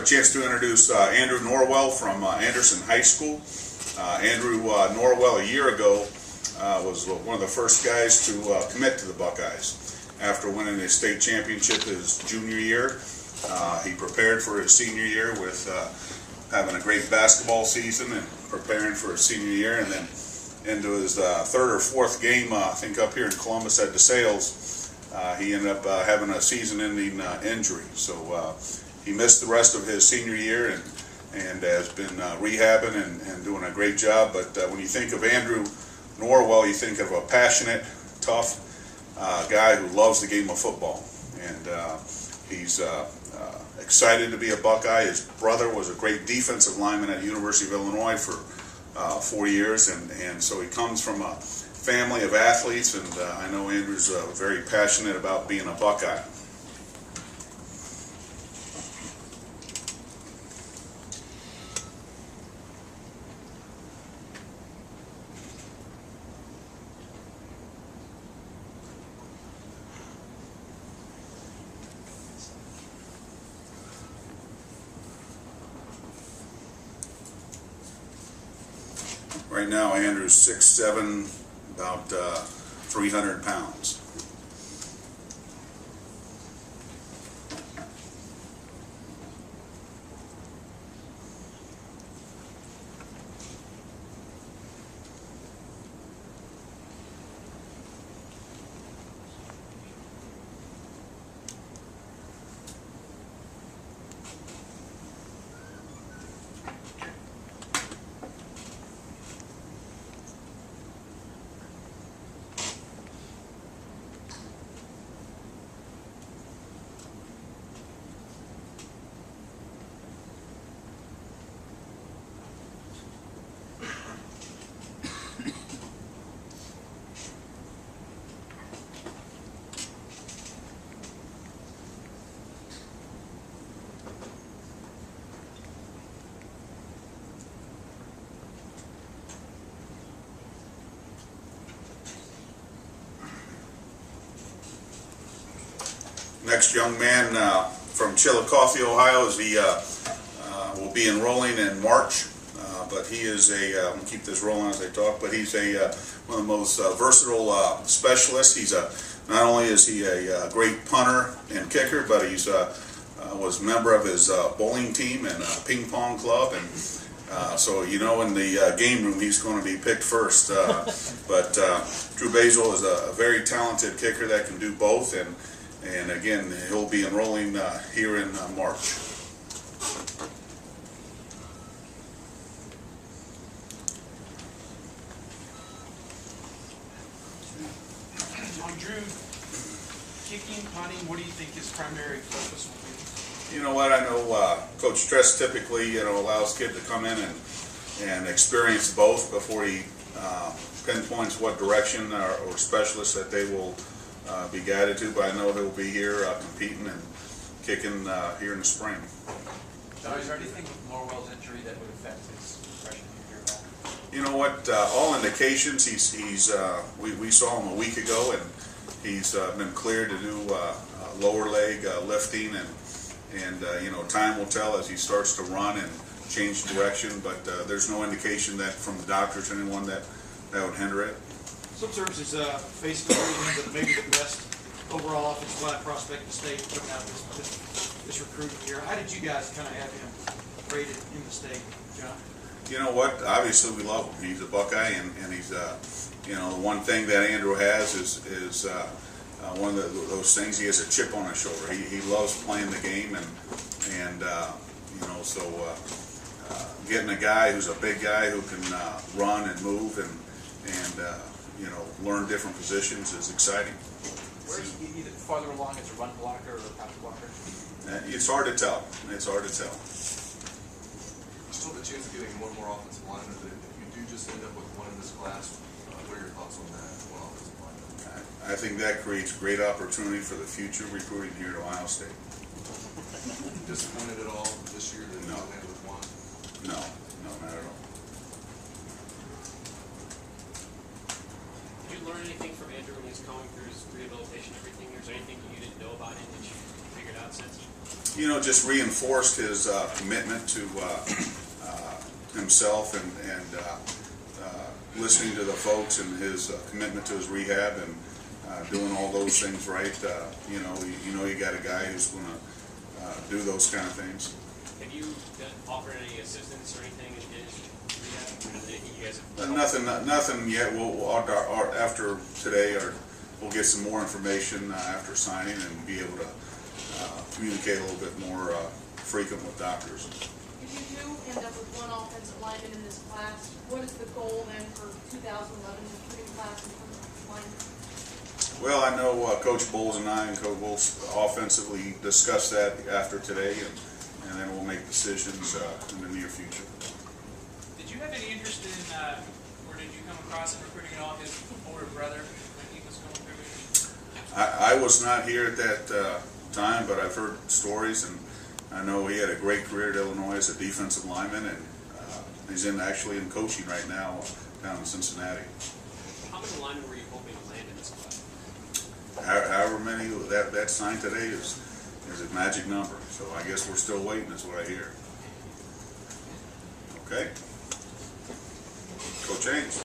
chance to introduce Andrew Norwell from Anderson High School. Andrew Norwell a year ago was one of the first guys to commit to the Buckeyes. After winning the state championship his junior year, he prepared for his senior year with having a great basketball season and preparing for his senior year, and then into his third or fourth game, I think up here in Columbus at DeSales, he ended up having a season-ending injury. So he missed the rest of his senior year and has been rehabbing and doing a great job. But when you think of Andrew Norwell, you think of a passionate, tough guy who loves the game of football. And he's excited to be a Buckeye. His brother was a great defensive lineman at the University of Illinois for 4 years, and so he comes from a family of athletes, and I know Andrew's very passionate about being a Buckeye. Right now, Andrew's 6'7", about 300 pounds. Next young man from Chillicothe, Ohio, is will be enrolling in March, but he is I'm gonna keep this rolling as I talk. But he's one of the most versatile specialists. He's not only is he a great punter and kicker, but he's was a member of his bowling team and ping pong club, and so in the game room he's going to be picked first. But Drew Basil is a very talented kicker that can do both, and again, he'll be enrolling here in March. On Drew, kicking, punting, what do you think his primary focus will be? You know what, I know Coach Stress typically allows kid to come in and experience both before he pinpoints what direction or specialist that they will be guided to, but I know he'll be here competing and kicking here in the spring. So is there anything with Norwell's injury that would affect his freshman year at all? You know what, all indications, we saw him a week ago, and he's been cleared to do lower leg lifting, and time will tell as he starts to run and change direction, but there's no indication that from the doctors or anyone that would hinder it. Some services faced maybe the best overall offensive line prospect in the state coming out this recruiting year. How did you guys kind of have him rated in the state, John? You know what? Obviously, we love him. He's a Buckeye, and he's the one thing that Andrew has is one of those things. He has a chip on his shoulder. He loves playing the game, and so getting a guy who's a big guy who can run and move and learn different positions is exciting. Where is he either farther along as a run blocker or a pass blocker? It's hard to tell. It's hard to tell. Still have a chance of getting one more offensive lineman. If you do just end up with one in this class, what are your thoughts on that? One offensive lineman. I think that creates great opportunity for the future recruiting here at Ohio State. Disappointed at all this year that you landed with one? No, not at all. You'd learn anything from Andrew when he's going through his rehabilitation, everything? Is there anything you didn't know about him that you figured out since? You know, just reinforced his commitment to himself and listening to the folks, and his commitment to his rehab and doing all those things right. You know you got a guy who's going to do those kind of things. Have you offered any assistance or anything in his rehab? Anything you guys have? Nothing yet. We'll after today, we'll get some more information after signing and be able to communicate a little bit more frequent with doctors. If you do end up with one offensive lineman in this class, what is the goal then for 2011 recruiting class in terms of linemen? Well, I know Coach Bowles and I and Coach Bowles offensively discussed that after today, and then we'll make decisions in the near future. Did you have any interest in, or did you come across in recruiting at all his older brother when he was going through it? I was not here at that time, but I've heard stories, and I know he had a great career at Illinois as a defensive lineman, and he's actually in coaching right now down in Cincinnati. How many linemen were you hoping to land in this class? However many that signed today is a magic number. So I guess we're still waiting, is what I hear. Okay. Coach Ames.